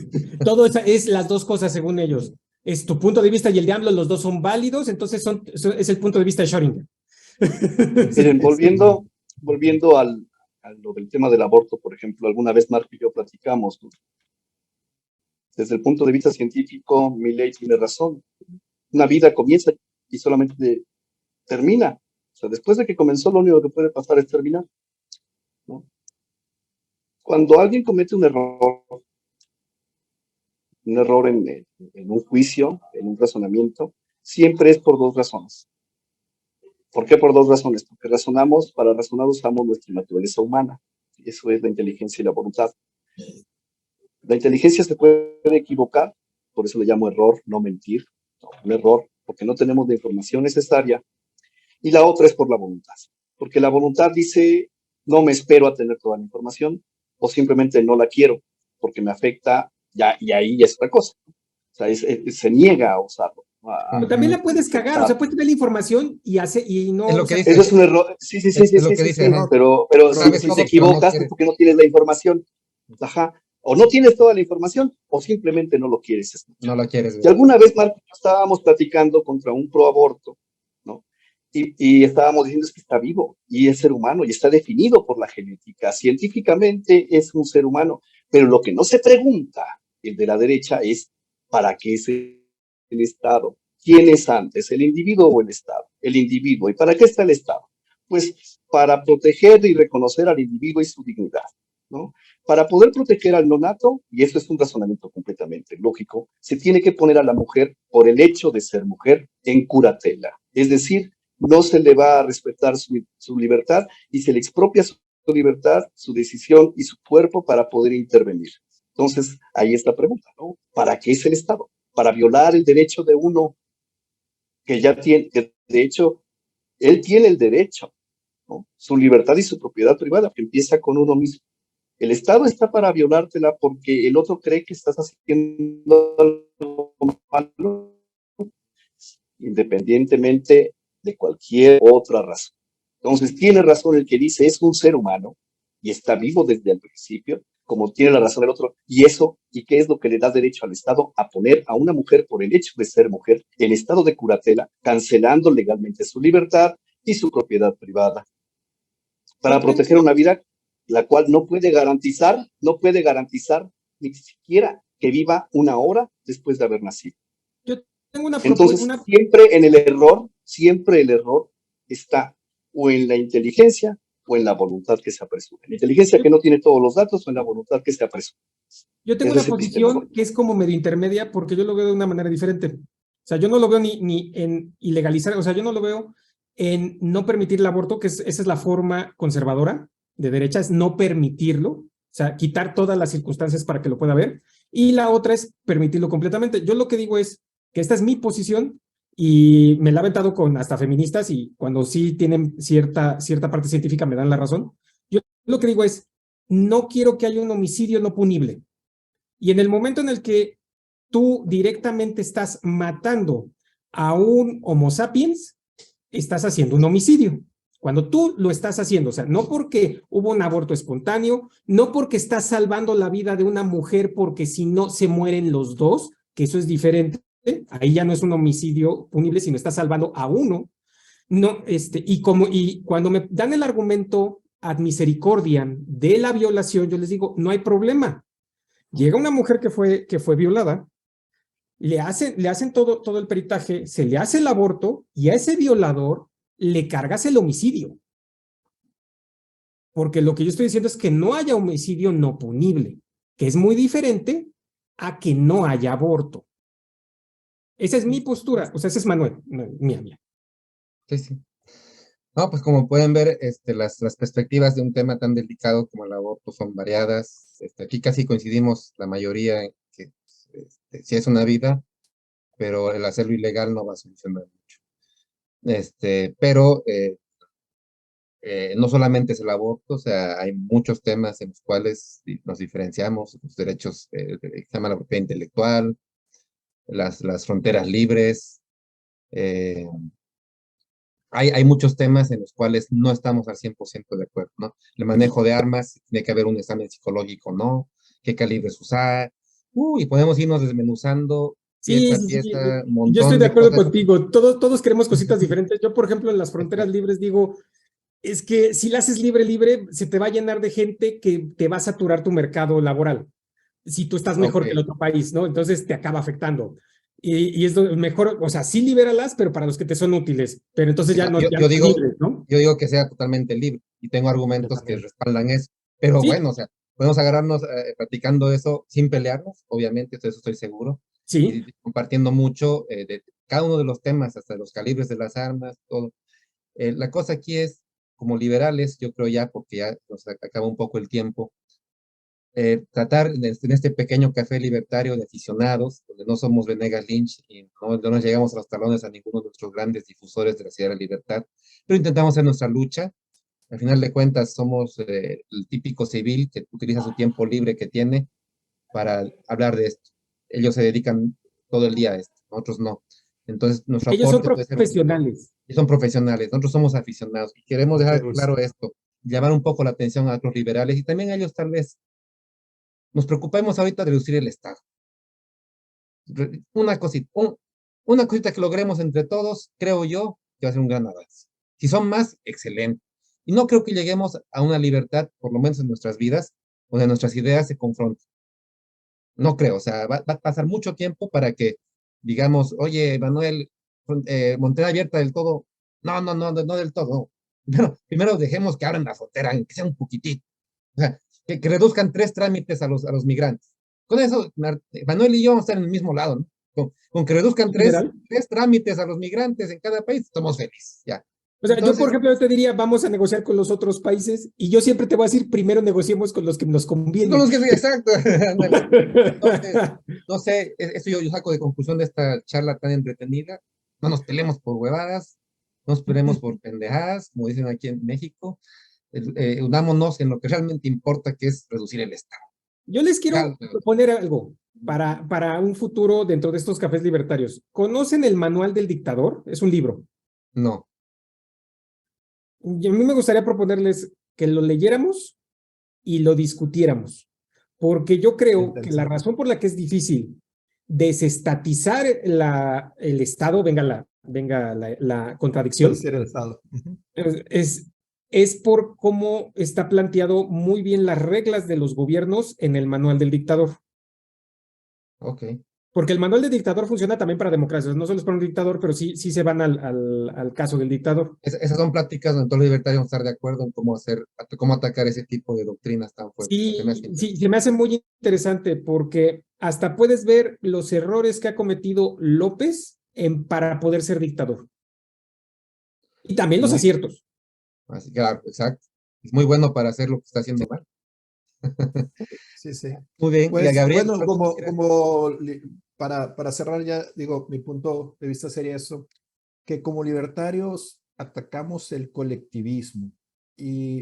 Todo es las dos cosas según ellos. Es tu punto de vista y el de AMLO, los dos son válidos, entonces es el punto de vista de Schrödinger. miren, volviendo a lo del tema del aborto, por ejemplo, alguna vez Marco y yo platicamos, ¿no? Desde el punto de vista científico, Milei tiene razón. Una vida comienza y solamente termina. O sea, después de que comenzó, lo único que puede pasar es terminar, ¿no? Cuando alguien comete un error, un error en un juicio, en un razonamiento, siempre es por dos razones. ¿Por qué por dos razones? Porque para razonar usamos nuestra naturaleza humana. Eso es la inteligencia y la voluntad. La inteligencia se puede equivocar, por eso le llamo error, no mentir, no, un error, porque no tenemos la información necesaria. Y la otra es por la voluntad, porque la voluntad dice, no me espero a tener toda la información, o simplemente no la quiero, porque me afecta, ya, y ahí ya es otra cosa. O sea, se niega a usarlo. Pero también la puedes cagar, o sea, puedes tener la información y no... Es lo o que sea, dice. Eso es un error. Sí, Es lo que dice, ¿no? pero Sabes si todo, te pero no equivocas es quieres. porque no tienes la información. Ajá. O no tienes toda la información o simplemente no lo quieres escuchar. No la quieres Si ver. alguna vez, Marco, estábamos platicando contra un proaborto, ¿no? Y estábamos diciendo es que está vivo y es ser humano y está definido por la genética. Científicamente es un ser humano, pero lo que no se pregunta, el de la derecha, es ¿para qué es el Estado? ¿Quién es antes, el individuo o el Estado? El individuo. ¿Y para qué está el Estado? Pues para proteger y reconocer al individuo y su dignidad, ¿no? Para poder proteger al nonato, y eso es un razonamiento completamente lógico, se tiene que poner a la mujer, por el hecho de ser mujer, en curatela. Es decir, no se le va a respetar su libertad y se le expropia su libertad, su decisión y su cuerpo para poder intervenir. Entonces, ahí está la pregunta, ¿no? ¿Para qué es el Estado? Para violar el derecho de uno que ya tiene, que de hecho, él tiene el derecho, ¿no? Su libertad y su propiedad privada, que empieza con uno mismo. El Estado está para violártela porque el otro cree que estás haciendo algo malo, independientemente de cualquier otra razón. Entonces, tiene razón el que dice es un ser humano y está vivo desde el principio, como tiene la razón el otro. Y eso, ¿y qué es lo que le da derecho al Estado? A poner a una mujer por el hecho de ser mujer en estado de curatela, cancelando legalmente su libertad y su propiedad privada, para proteger una vida la cual no puede garantizar ni siquiera que viva una hora después de haber nacido. yo tengo una Entonces, propuesta, siempre el error está o en la inteligencia o en la voluntad que se apresura. En la inteligencia que no tiene todos los datos o en la voluntad que se apresura. yo tengo Ese una es el epistemología. posición que es como medio intermedia porque yo lo veo de una manera diferente. O sea, yo no lo veo ni en ilegalizar, o sea, yo no lo veo en no permitir el aborto, esa es la forma conservadora de derecha, es no permitirlo, o sea, quitar todas las circunstancias para que lo pueda ver, y la otra es permitirlo completamente. Yo lo que digo es que esta es mi posición y me la he aventado con hasta feministas y cuando sí tienen cierta parte científica me dan la razón. Yo lo que digo es, no quiero que haya un homicidio no punible. Y en el momento en el que tú directamente estás matando a un Homo sapiens, estás haciendo un homicidio. Cuando tú lo estás haciendo, o sea, no porque hubo un aborto espontáneo, no porque estás salvando la vida de una mujer porque si no se mueren los dos, que eso es diferente, ahí ya no es un homicidio punible, sino estás salvando a uno. No, y cuando me dan el argumento ad misericordiam de la violación, yo les digo, no hay problema. Llega una mujer que fue violada, le hacen todo el peritaje, se le hace el aborto y a ese violador le cargas el homicidio. Porque lo que yo estoy diciendo es que no haya homicidio no punible, que es muy diferente a que no haya aborto. Esa es mi postura, o sea, ese es Manuel, mía. Sí, sí. No, pues como pueden ver, las perspectivas de un tema tan delicado como el aborto son variadas. Aquí casi coincidimos la mayoría en que sí es una vida, pero el hacerlo ilegal no va a solucionar mucho. Pero no solamente es el aborto, o sea, hay muchos temas en los cuales nos diferenciamos, los derechos, se llama la propiedad intelectual, las fronteras libres. Hay muchos temas en los cuales no estamos al 100% de acuerdo, ¿no? El manejo de armas, tiene que haber un examen psicológico, ¿no? ¿Qué calibres usar? Y podemos irnos desmenuzando pieza a Sí. pieza, un Yo estoy montón de de acuerdo cosas. contigo. Todos queremos cositas diferentes. Yo, por ejemplo, en las fronteras libres digo, es que si la haces libre, se te va a llenar de gente que te va a saturar tu mercado laboral. Si tú estás mejor que el otro país, ¿no? Entonces te acaba afectando. Y es lo mejor, o sea, sí libéralas, pero para los que te son útiles. Pero entonces ya no Yo digo, libres, ¿no? yo digo que sea totalmente libre y tengo argumentos que respaldan eso. Pero Sí, bueno, o sea, podemos agarrarnos platicando eso sin pelearnos, obviamente, de eso estoy seguro, Sí, y compartiendo mucho de cada uno de los temas, hasta los calibres de las armas, todo. La cosa aquí es, como liberales, yo creo ya, porque ya nos acaba un poco el tiempo, tratar en este pequeño café libertario de aficionados, donde no somos Venegas Lynch y no nos llegamos a los talones a ninguno de nuestros grandes difusores de la ciudad de la libertad, pero intentamos hacer nuestra lucha. Al final de cuentas, somos el típico civil que utiliza su tiempo libre que tiene para hablar de esto. Ellos se dedican todo el día a esto, nosotros no. Entonces, nuestro ellos son aporte puede ser, profesionales. y son profesionales, nosotros somos aficionados y queremos dejar Pues, claro esto, llamar un poco la atención a otros liberales y también a ellos tal vez nos preocupemos ahorita de reducir el Estado. Una cosita, una cosita que logremos entre todos, creo yo, que va a ser un gran avance. Si son más, excelente. Y no creo que lleguemos a una libertad, por lo menos en nuestras vidas, donde nuestras ideas se confronten. No creo, o sea, va a pasar mucho tiempo para que digamos, oye, Manuel, Monterrey abierta del todo. No del todo, no. Primero dejemos que abran la frontera, que sea un poquitito. O sea, que reduzcan 3 trámites a los migrantes. Con eso, Manuel y yo vamos a estar en el mismo lado, ¿no? Con que reduzcan Liberal. tres trámites a los migrantes en cada país, estamos felices, ya. O sea, yo, por Entonces, ejemplo, yo te diría, vamos a negociar con los otros países y yo siempre te voy a decir, primero negociemos con los que nos conviene. con los que sí, exacto. Entonces, no sé, eso yo saco de conclusión de esta charla tan entretenida. No nos peleemos por huevadas, no nos peleemos por pendejadas, como dicen aquí en México. Unámonos en lo que realmente importa, que es reducir el Estado. Yo les quiero Claro, proponer algo para un futuro dentro de estos cafés libertarios. ¿Conocen el Manual del Dictador? Es un libro. no, Y a mí me gustaría proponerles que lo leyéramos y lo discutiéramos, porque yo creo que la interesante. razón por la que es difícil desestatizar el Estado, venga la contradicción, Reducir el Estado. Ujú. es por cómo está planteado muy bien las reglas de los gobiernos en el Manual del Dictador. ok. Porque el manual del dictador funciona también para democracias. No solo es para un dictador, pero sí se van al caso del dictador. Esas son pláticas donde todos los libertarios van a estar de acuerdo en cómo atacar ese tipo de doctrinas tan fuertes. Sí, se me hace muy interesante porque hasta puedes ver los errores que ha cometido López para poder ser dictador. Y también los Muy, aciertos. así, claro, exacto. Es muy bueno para hacer lo que está haciendo mal. Sí, sí. Muy bien. Y a Pues Gabriel, bueno, ¿cuánto quieres? para cerrar ya, digo, mi punto de vista sería eso, que como libertarios atacamos el colectivismo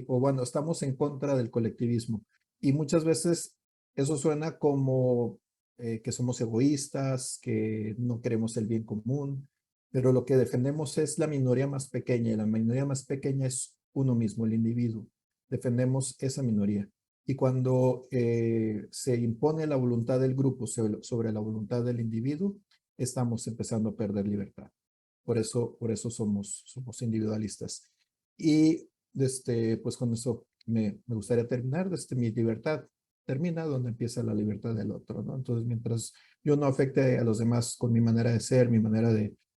o bueno, estamos en contra del colectivismo y muchas veces eso suena como que somos egoístas, que no queremos el bien común, pero lo que defendemos es la minoría más pequeña y la minoría más pequeña es uno mismo, el individuo. Defendemos esa minoría. Y cuando se impone la voluntad del grupo sobre la voluntad del individuo, estamos empezando a perder libertad. Por eso somos individualistas. Y pues con eso me gustaría terminar. Mi libertad termina donde empieza la libertad del otro, ¿no? Entonces, mientras yo no afecte a los demás con mi manera de ser,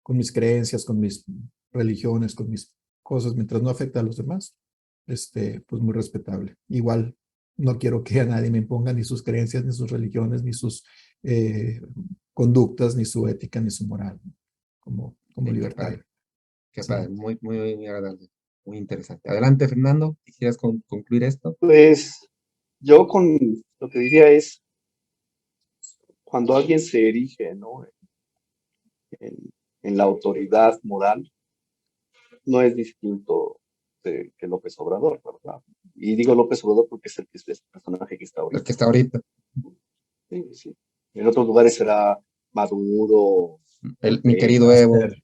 con mis creencias, con mis religiones, con mis cosas, mientras no afecte a los demás, pues muy respetable. Igual no quiero que a nadie me imponga ni sus creencias, ni sus religiones, ni sus conductas, ni su ética, ni su moral, ¿no? Como Sí, libertario. qué Sí. padre, muy agradable, muy interesante. Adelante, Fernando, ¿quisieras concluir esto? Pues yo con lo que diría es, cuando alguien se erige, ¿no? en, en la autoridad moral, no es distinto que López Obrador, ¿verdad? Y digo López Obrador porque es el personaje que está El que ahorita. está ahorita, Sí, sí. En otros lugares será Maduro, mi querido Ortega, Evo,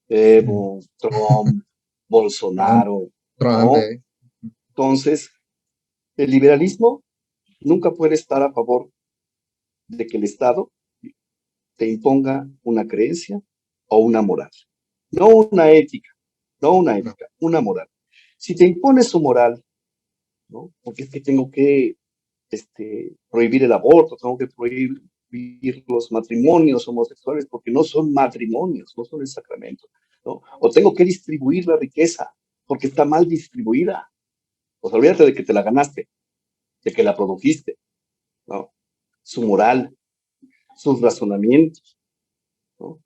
Evo, Trump, Trump, Bolsonaro, Trump, ¿no? Entonces, el liberalismo nunca puede estar a favor de que el Estado te imponga una creencia o una moral. No una ética, no, una moral. Si te impones su moral, ¿no? Porque es que tengo que prohibir el aborto, tengo que prohibir los matrimonios homosexuales porque no son matrimonios, no son el sacramento, ¿no? O tengo que distribuir la riqueza porque está mal distribuida. Pues olvídate de que te la ganaste. de que la produjiste, ¿no? Su moral, sus razonamientos, ¿no?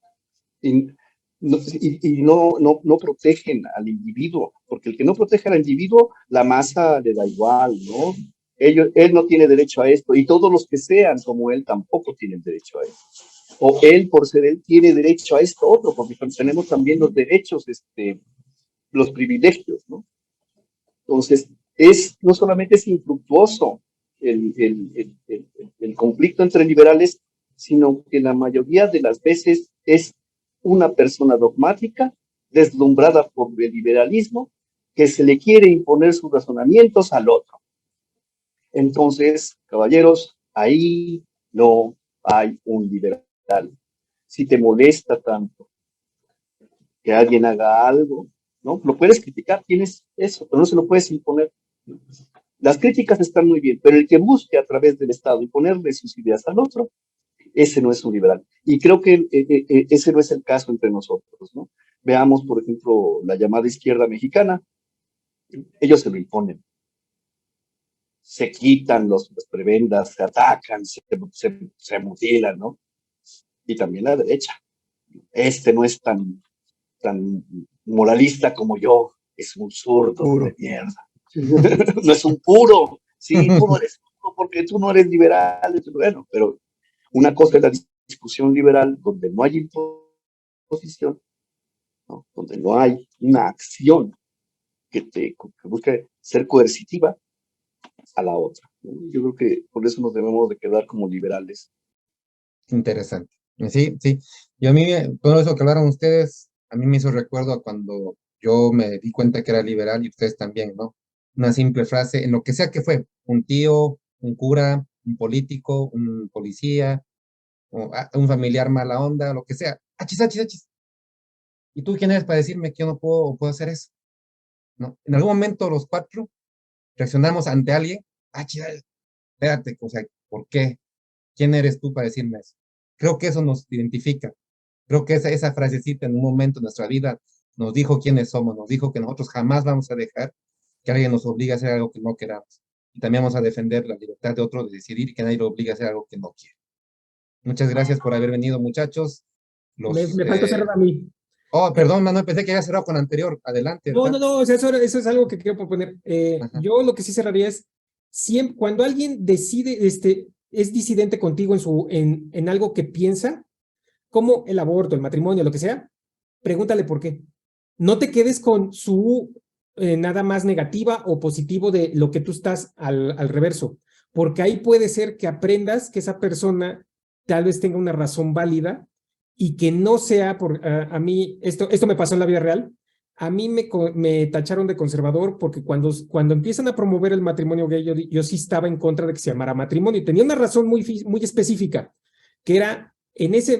No protegen al individuo, porque el que no protege al individuo, la masa le da igual, ¿no? Él no tiene derecho a esto, y todos los que sean como él tampoco tienen derecho a esto. O él, por ser él, tiene derecho a esto otro, porque tenemos también los derechos, los privilegios, ¿no? Entonces, no solamente es infructuoso el conflicto entre liberales, sino que la mayoría de las veces es una persona dogmática, deslumbrada por el liberalismo, que se le quiere imponer sus razonamientos al otro. Entonces, caballeros, ahí no hay un liberal. Si te molesta tanto que alguien haga algo, ¿no? Lo puedes criticar, tienes eso, pero no se lo puedes imponer. Las críticas están muy bien, pero el que busque a través del Estado imponerle sus ideas al otro, ese no es un liberal. Y creo que ese no es el caso entre nosotros, ¿no? Veamos, por ejemplo, la llamada izquierda mexicana. Ellos se lo imponen. Se quitan las prebendas, se atacan, se mutilan, ¿no? Y también la derecha. No es tan moralista como yo, es un zurdo de mierda. No es un puro. Sí, tú no eres puro porque tú no eres liberal. Bueno, pero una cosa es la discusión liberal donde no hay imposición, ¿no? Donde no hay una acción que busque ser coercitiva a la otra, ¿no? Yo creo que por eso nos debemos de quedar como liberales. Interesante. Sí, sí. Y a mí, todo eso que hablaron ustedes, a mí me hizo recuerdo a cuando yo me di cuenta que era liberal y ustedes también, ¿no? Una simple frase, en lo que sea que fue, un tío, un cura, un político, un policía, o un familiar mala onda, lo que sea. Achis, achis, achis. ¿Y tú quién eres para decirme que yo no puedo hacer eso? ¿No? En algún momento los cuatro reaccionamos ante alguien. Achis, espérate, o sea, ¿por qué? ¿Quién eres tú para decirme eso? Creo que eso nos identifica. Creo que esa frasecita en un momento de nuestra vida nos dijo quiénes somos, nos dijo que nosotros jamás vamos a dejar que alguien nos obligue a hacer algo que no queramos. Y también vamos a defender la libertad de otro de decidir y que nadie lo obligue a hacer algo que no quiere. Muchas gracias por haber venido, muchachos. Me falta cerrar a mí. Oh, perdón, Manuel, pensé que había cerrado con anterior. Adelante. No, o sea, eso es algo que quiero proponer. Yo lo que sí cerraría es, siempre, cuando alguien decide, es disidente contigo en algo que piensa, como el aborto, el matrimonio, lo que sea, pregúntale por qué. No te quedes con su nada más negativa o positivo de lo que tú estás al reverso, porque ahí puede ser que aprendas que esa persona tal vez tenga una razón válida y que no sea a mí, esto me pasó en la vida real, a mí me tacharon de conservador porque cuando empiezan a promover el matrimonio gay, yo sí estaba en contra de que se llamara matrimonio y tenía una razón muy específica, que era,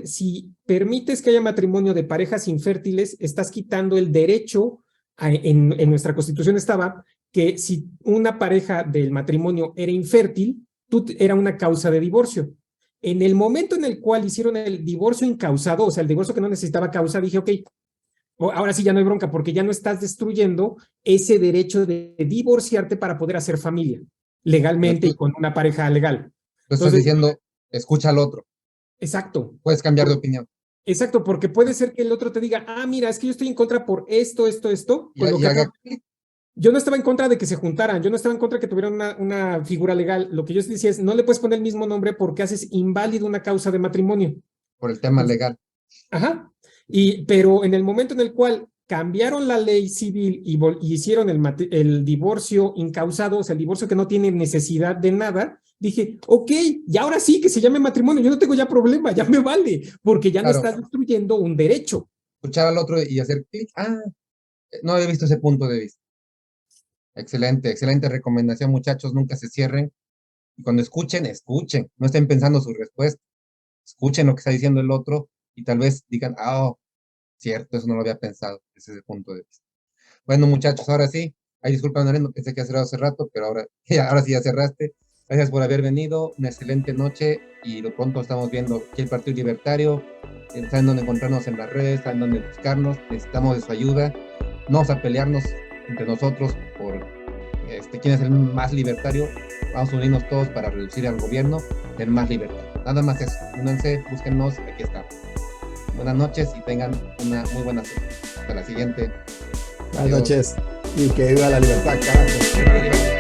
si permites que haya matrimonio de parejas infértiles, estás quitando el derecho, en nuestra constitución estaba, que si una pareja del matrimonio era infértil, era una causa de divorcio. En el momento en el cual hicieron el divorcio incausado, o sea, el divorcio que no necesitaba causa, dije, ok, ahora sí ya no hay bronca, porque ya no estás destruyendo ese derecho de divorciarte para poder hacer familia legalmente y con una pareja legal. Tú estás diciendo, escucha al otro. Exacto. Puedes cambiar de opinión. Exacto, porque puede ser que el otro te diga, mira, es que yo estoy en contra por esto. Yo no estaba en contra de que se juntaran, yo no estaba en contra de que tuvieran una figura legal. Lo que yo decía es, no le puedes poner el mismo nombre porque haces inválido una causa de matrimonio. Por el tema legal. Ajá. Pero en el momento en el cual cambiaron la ley civil y hicieron el divorcio incausado, o sea, el divorcio que no tiene necesidad de nada, dije, ok, y ahora sí que se llame matrimonio, yo no tengo ya problema, ya me vale, porque ya no estás destruyendo un derecho. Escuchar al otro y hacer clic, no había visto ese punto de vista. Excelente, excelente recomendación, muchachos, nunca se cierren. Y cuando escuchen, no estén pensando su respuesta. Escuchen lo que está diciendo el otro y tal vez digan, cierto, eso no lo había pensado, ese es el punto de vista. Bueno, muchachos, ahora sí, disculpa, no pensé que había cerrado hace rato, pero ahora sí ya cerraste. Gracias por haber venido, una excelente noche y lo pronto estamos viendo aquí el Partido Libertario. Saben dónde encontrarnos en las redes, saben dónde buscarnos, necesitamos de su ayuda. No vamos a pelearnos entre nosotros por quién es el más libertario. Vamos a unirnos todos para reducir al gobierno, tener más libertad. Nada más eso. Únanse, búsquennos, aquí estamos. Buenas noches y tengan una muy buena semana. Hasta la siguiente. Buenas noches y que viva la libertad, carajo.